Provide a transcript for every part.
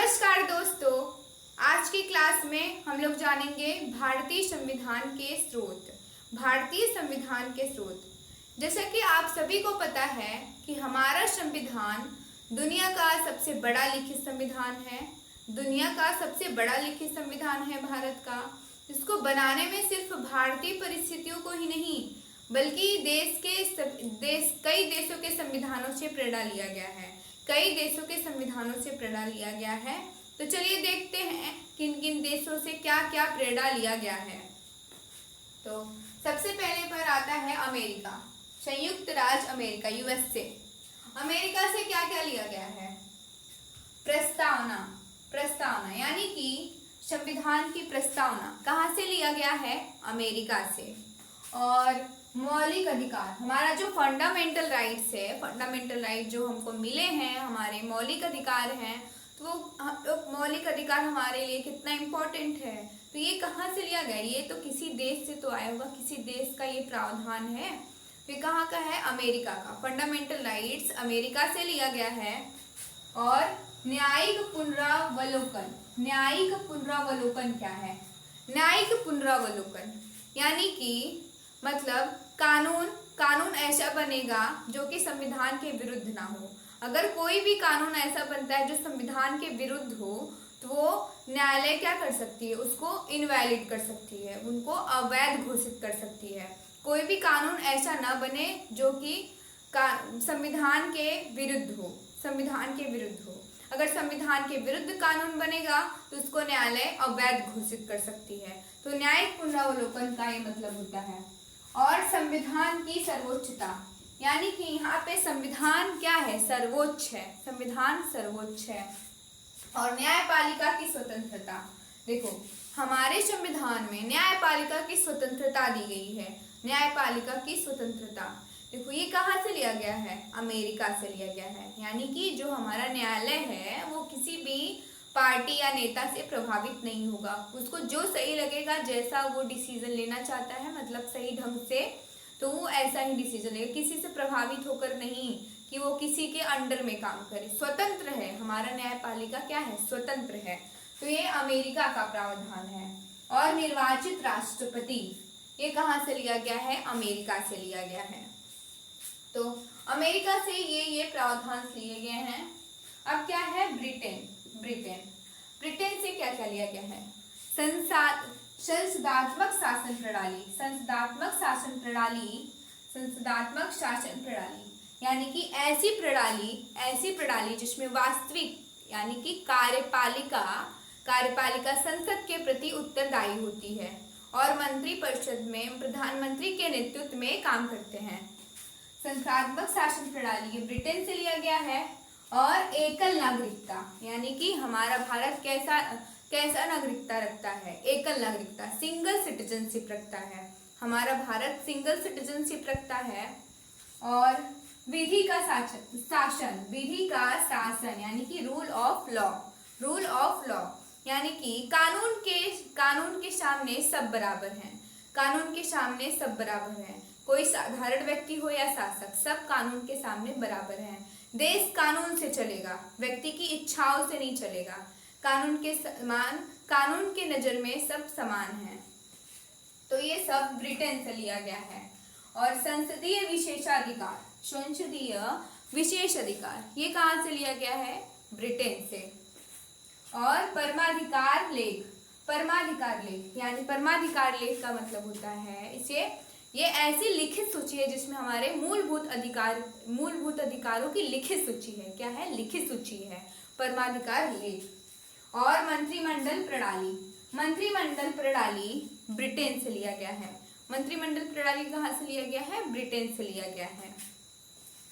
नमस्कार दोस्तों, आज की क्लास में हम लोग जानेंगे भारतीय संविधान के स्रोत। भारतीय संविधान के स्रोत, जैसा कि आप सभी को पता है कि हमारा संविधान दुनिया का सबसे बड़ा लिखित संविधान है। दुनिया का सबसे बड़ा लिखित संविधान है भारत का। इसको बनाने में सिर्फ भारतीय परिस्थितियों को ही नहीं बल्कि कई देशों के संविधानों से प्रेरणा लिया गया है। कई देशों के संविधानों से प्रेरणा लिया गया है। तो चलिए देखते हैं किन किन देशों से क्या क्या प्रेरणा लिया गया है। तो सबसे पहले पर आता है अमेरिका, संयुक्त राज्य अमेरिका, यूएसए। अमेरिका से क्या क्या लिया गया है? प्रस्तावना, प्रस्तावना यानी कि संविधान की प्रस्तावना कहाँ से लिया गया है? अमेरिका से। और मौलिक अधिकार, हमारा जो फंडामेंटल राइट्स है, फंडामेंटल राइट जो हमको मिले हैं, हमारे मौलिक अधिकार हैं, तो वो मौलिक अधिकार हमारे लिए कितना इम्पोर्टेंट है। तो ये कहाँ से लिया गया? ये तो किसी देश से तो आया होगा, किसी देश का ये प्रावधान है। तो ये कहाँ का है? अमेरिका का। फंडामेंटल राइट्स अमेरिका से लिया गया है। और न्यायिक पुनरावलोकन, न्यायिक पुनरावलोकन क्या है? न्यायिक पुनरावलोकन यानी कि मतलब कानून ऐसा बनेगा जो कि संविधान के विरुद्ध ना हो। अगर कोई भी कानून ऐसा बनता है जो संविधान के विरुद्ध हो तो वो न्यायालय क्या कर सकती है? उसको इनवैलिड कर सकती है, उनको अवैध घोषित कर सकती है। कोई भी कानून ऐसा ना बने जो कि संविधान के विरुद्ध हो, संविधान के विरुद्ध हो। अगर संविधान के विरुद्ध कानून बनेगा तो उसको न्यायालय अवैध घोषित कर सकती है। तो न्यायिक पुनरावलोकन का ये मतलब होता है। और संविधान की सर्वोच्चता यानी कि यहाँ पे संविधान क्या है? सर्वोच्च है, संविधान सर्वोच्च है। और न्यायपालिका की स्वतंत्रता, देखो हमारे संविधान में न्यायपालिका की स्वतंत्रता दी गई है। न्यायपालिका की स्वतंत्रता, देखो ये कहाँ से लिया गया है? अमेरिका से लिया गया है। यानी कि जो हमारा न्यायालय है वो किसी भी पार्टी या नेता से प्रभावित नहीं होगा। उसको जो सही लगेगा, जैसा वो डिसीजन लेना चाहता है, मतलब सही ढंग से, तो वो ऐसा ही डिसीजन लेगा, किसी से प्रभावित होकर नहीं कि वो किसी के अंडर में काम करे। स्वतंत्र है हमारा न्यायपालिका, क्या है? स्वतंत्र है। तो ये अमेरिका का प्रावधान है। और निर्वाचित राष्ट्रपति, ये कहाँ से लिया गया है? अमेरिका से लिया गया है। तो अमेरिका से ये प्रावधान लिए गए हैं। अब क्या है? ब्रिटेन। ब्रिटेन से क्या क्या लिया गया है? संसदात्मक शासन प्रणाली, संसदात्मक शासन प्रणाली यानी कि ऐसी प्रणाली जिसमें वास्तविक यानी कि कार्यपालिका संसद के प्रति उत्तरदायी होती है और मंत्रिपरिषद में प्रधानमंत्री के नेतृत्व में काम करते हैं। संसदात्मक शासन प्रणाली ये ब्रिटेन से लिया गया है। और एकल नागरिकता यानी कि हमारा भारत कैसा नागरिकता रखता है? एकल नागरिकता, सिंगल सिटीजनशिप रखता है। हमारा भारत सिंगल सिटीजनशिप रखता है। और विधि का शासन यानी कि रूल ऑफ लॉ यानी कि कानून के सामने सब बराबर हैं। कानून के सामने सब बराबर हैं। कोई साधारण व्यक्ति हो या शासक, सब कानून के सामने बराबर हैं। देश कानून से चलेगा, व्यक्ति की इच्छाओं से नहीं चलेगा। कानून के नजर में सब समान हैं। तो ये सब ब्रिटेन से लिया गया है। और संसदीय विशेषाधिकार ये कहाँ से लिया गया है? ब्रिटेन से। और परमाधिकार लेख यानी परमाधिकार लेख का मतलब होता है ये ऐसी लिखित सूची है जिसमें हमारे मूलभूत अधिकारों की लिखित सूची है। क्या है? लिखित सूची है, परमाधिकार लेख। और मंत्रिमंडल प्रणाली ब्रिटेन से लिया गया है। मंत्रिमंडल प्रणाली कहाँ से लिया गया है? ब्रिटेन से लिया गया है।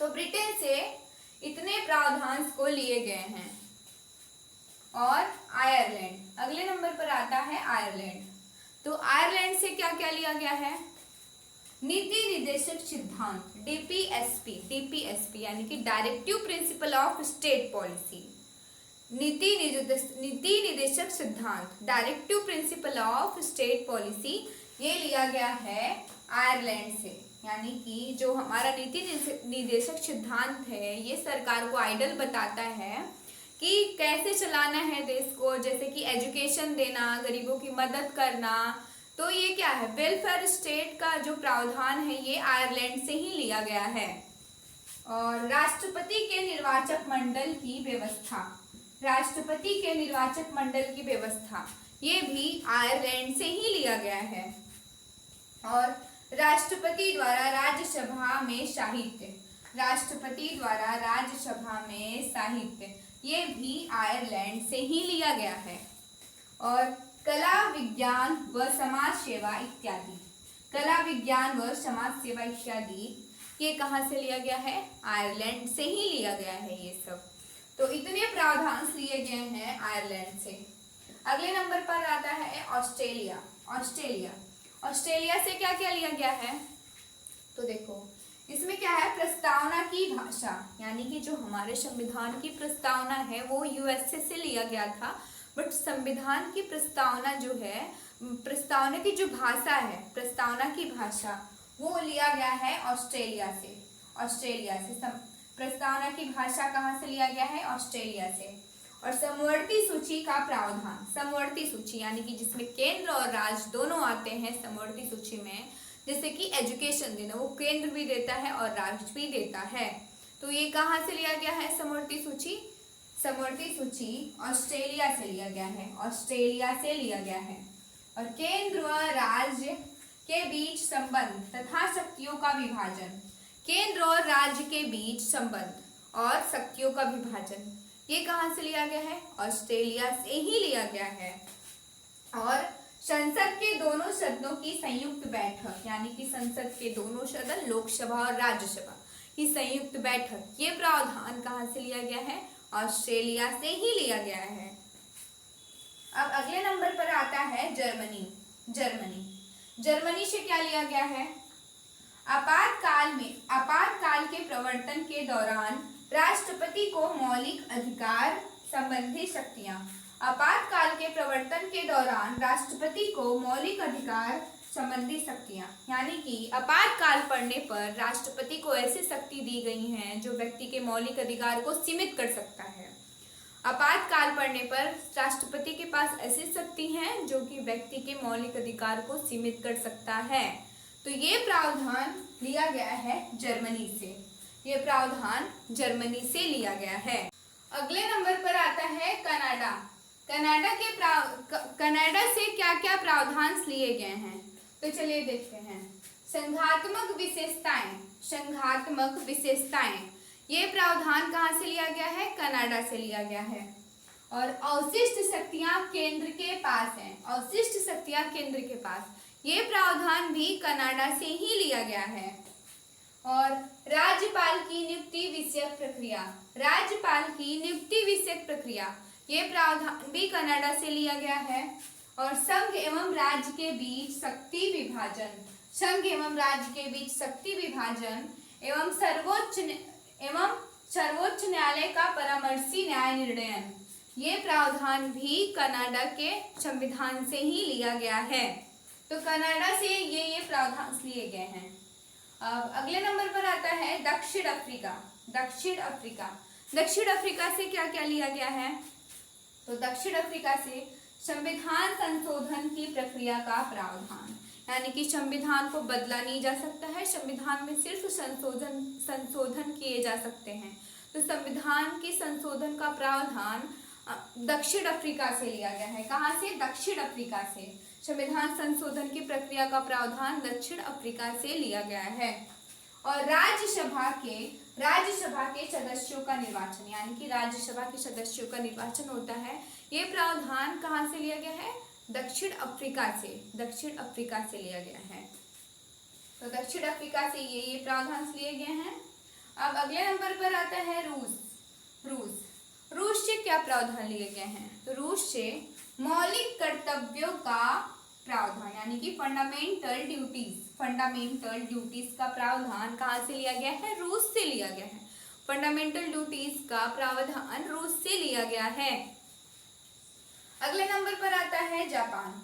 तो ब्रिटेन से इतने प्रावधान को लिए गए हैं। और आयरलैंड, अगले नंबर पर आता है आयरलैंड। तो आयरलैंड से क्या क्या लिया गया है? नीति निर्देशक सिद्धांत, डीपीएसपी यानी कि directive principle of state policy. नीति निर्देशक सिद्धांत, directive principle of state policy, ये लिया गया है आयरलैंड से। यानी कि जो हमारा नीति निर्देशक सिद्धांत है ये सरकार को आइडल बताता है कि कैसे चलाना है देश को, जैसे कि एजुकेशन देना, गरीबों की मदद करना। तो ये क्या है, वेलफेयर स्टेट का जो प्रावधान है ये आयरलैंड से ही लिया गया है। और राष्ट्रपति के निर्वाचक मंडल की व्यवस्था, राष्ट्रपति के निर्वाचक मंडल की व्यवस्था ये भी आयरलैंड से ही लिया गया है। और राष्ट्रपति द्वारा राज्यसभा में साहित्य, राष्ट्रपति द्वारा राज्यसभा में साहित्य ये भी आयरलैंड से ही लिया गया है। और कला विज्ञान व समाज सेवा इत्यादि, कला विज्ञान व समाज सेवा इत्यादि ये कहाँ से लिया गया है, आयरलैंड से ही लिया गया है ये सब। तो इतने प्रावधान लिए गए हैं आयरलैंड से। अगले नंबर पर आता है ऑस्ट्रेलिया। ऑस्ट्रेलिया, ऑस्ट्रेलिया से क्या क्या लिया गया है, तो देखो इसमें क्या है, प्रस्तावना की भाषा, यानी कि जो हमारे संविधान की प्रस्तावना है वो यूएसए से लिया गया था, बट संविधान की प्रस्तावना जो है, प्रस्तावना की जो भाषा है, प्रस्तावना की भाषा वो लिया गया है ऑस्ट्रेलिया से। ऑस्ट्रेलिया से प्रस्तावना की भाषा कहाँ से लिया गया है, ऑस्ट्रेलिया से। और समवर्ती सूची का प्रावधान, समवर्ती सूची यानी कि जिसमें केंद्र और राज्य दोनों आते हैं समवर्ती सूची में, जैसे कि एजुकेशन देना, वो केंद्र भी देता है और राज्य भी देता है। तो ये कहाँ से लिया गया है समवर्ती सूची, समवर्ती सूची ऑस्ट्रेलिया से लिया गया है, ऑस्ट्रेलिया से लिया गया है। और केंद्र व राज्य के बीच संबंध तथा शक्तियों का विभाजन, केंद्र और राज्य के बीच संबंध और शक्तियों का विभाजन ये कहाँ से लिया गया है, ऑस्ट्रेलिया से ही लिया गया है। और संसद के दोनों सदनों की संयुक्त बैठक, यानी कि संसद के दोनों सदन लोकसभा और राज्यसभा की संयुक्त बैठक ये प्रावधान कहाँ से लिया गया है, ऑस्ट्रेलिया से ही लिया गया है। अब अगले नंबर पर आता है जर्मनी। जर्मनी, जर्मनी से क्या लिया गया है, आपातकाल के प्रवर्तन के दौरान राष्ट्रपति को मौलिक अधिकार संबंधी शक्तियां, आपातकाल के प्रवर्तन के दौरान राष्ट्रपति को मौलिक अधिकार संबंधी शक्तियां, यानी कि आपातकाल पड़ने पर राष्ट्रपति को ऐसी शक्ति दी गई हैं जो व्यक्ति के मौलिक अधिकार को सीमित कर सकता है। आपातकाल पड़ने पर राष्ट्रपति के पास ऐसी शक्ति हैं जो कि व्यक्ति के मौलिक अधिकार को सीमित कर सकता है। तो ये प्रावधान लिया गया है जर्मनी से, ये प्रावधान जर्मनी से लिया गया है। अगले नंबर पर आता है कनाडा। कनाडा से क्या क्या प्रावधान लिए गए हैं, तो चलिए देखते हैं। संघात्मक विशेषताएं, संघात्मक विशेषताएं ये प्रावधान कहाँ से लिया गया है, कनाडा से लिया गया है। और अवशिष्ट शक्तियां केंद्र के पास हैं, अवशिष्ट शक्तियां केंद्र के पास, ये प्रावधान भी कनाडा से ही लिया गया है। और राज्यपाल की नियुक्ति विषयक प्रक्रिया, राज्यपाल की नियुक्ति विषयक प्रक्रिया ये प्रावधान भी कनाडा से लिया गया है। और संघ एवं राज्य के बीच शक्ति विभाजन, संघ एवं राज्य के बीच शक्ति विभाजन एवं सर्वोच्च न्यायालय का परामर्शी न्याय निर्णयन ये प्रावधान भी कनाडा के संविधान से ही लिया गया है। तो कनाडा से ये प्रावधान लिए गए हैं। अब अगले नंबर पर आता है दक्षिण अफ्रीका। दक्षिण अफ्रीका, दक्षिण अफ्रीका से क्या क्या लिया गया है, तो दक्षिण अफ्रीका से संविधान संशोधन की प्रक्रिया का प्रावधान, यानी कि संविधान को बदला नहीं जा सकता है, संविधान में सिर्फ संशोधन किए जा सकते हैं। तो संविधान के संशोधन का प्रावधान दक्षिण अफ्रीका से लिया गया है। कहाँ से, दक्षिण अफ्रीका से। संविधान संशोधन की प्रक्रिया का प्रावधान दक्षिण अफ्रीका से लिया गया है। और राज्यसभा के सदस्यों का निर्वाचन, यानी कि राज्यसभा के सदस्यों का निर्वाचन होता है, ये प्रावधान कहाँ से लिया गया है, दक्षिण अफ्रीका से, दक्षिण अफ्रीका से लिया गया है। तो दक्षिण अफ्रीका से ये प्रावधान लिए गए हैं। अब अगले नंबर पर आता है रूस। रूस से क्या प्रावधान लिए गए हैं, तो रूस से मौलिक कर्तव्यों का प्रावधान, यानी कि फंडामेंटल ड्यूटीज का प्रावधान कहाँ से लिया गया है, रूस से लिया गया है। फंडामेंटल ड्यूटीज का प्रावधान रूस से लिया गया है। अगले नंबर पर आता है जापान।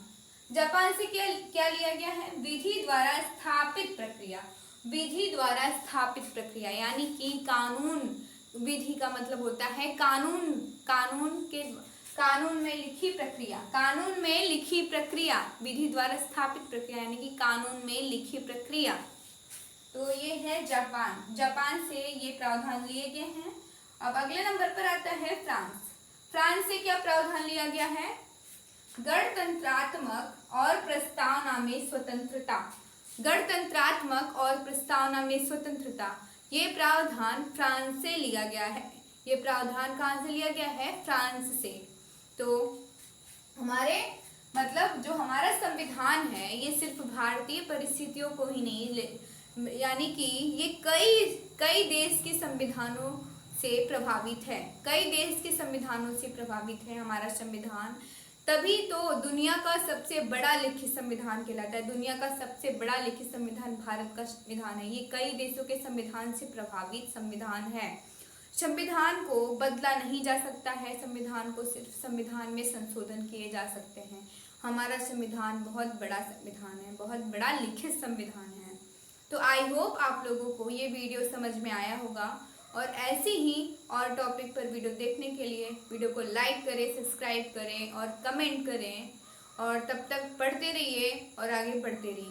जापान से क्या लिया गया है, विधि द्वारा स्थापित प्रक्रिया, विधि द्वारा स्थापित प्रक्रिया, यानी कि विधि का मतलब होता है कानून। कानून में लिखी प्रक्रिया, कानून में लिखी प्रक्रिया, विधि द्वारा स्थापित प्रक्रिया यानी कि कानून में लिखी प्रक्रिया। तो ये है जापान, जापान से ये प्रावधान लिए गए हैं। अब अगले नंबर पर आता है फ्रांस। फ्रांस से क्या प्रावधान लिया गया है? गणतंत्रात्मक और प्रस्तावना में स्वतंत्रता। गणतंत्रात्मक और प्रस्तावना में स्वतंत्रता, ये प्रावधान फ्रांस से लिया गया है। ये प्रावधान कहाँ से लिया गया है? फ्रांस से। तो हमारे मतलब जो हमारा संविधान है ये सिर्फ भारतीय परिस्थितियों को ही नहीं यानी कि ये कई देश के संविधानों से प्रभावित है। कई देश के संविधानों से प्रभावित है हमारा संविधान, तभी तो दुनिया का सबसे बड़ा लिखित संविधान कहलाता है। दुनिया का सबसे बड़ा लिखित संविधान भारत का संविधान है। ये कई देशों के संविधान से प्रभावित संविधान है। संविधान को बदला नहीं जा सकता है, संविधान को सिर्फ संविधान में संशोधन किए जा सकते हैं। हमारा संविधान बहुत बड़ा संविधान है, बहुत बड़ा लिखित संविधान है। तो आई होप आप लोगों को ये वीडियो समझ में आया होगा, और ऐसे ही और टॉपिक पर वीडियो देखने के लिए वीडियो को लाइक करें, सब्सक्राइब करें और कमेंट करें, और तब तक पढ़ते रहिए और आगे बढ़ते रहिए।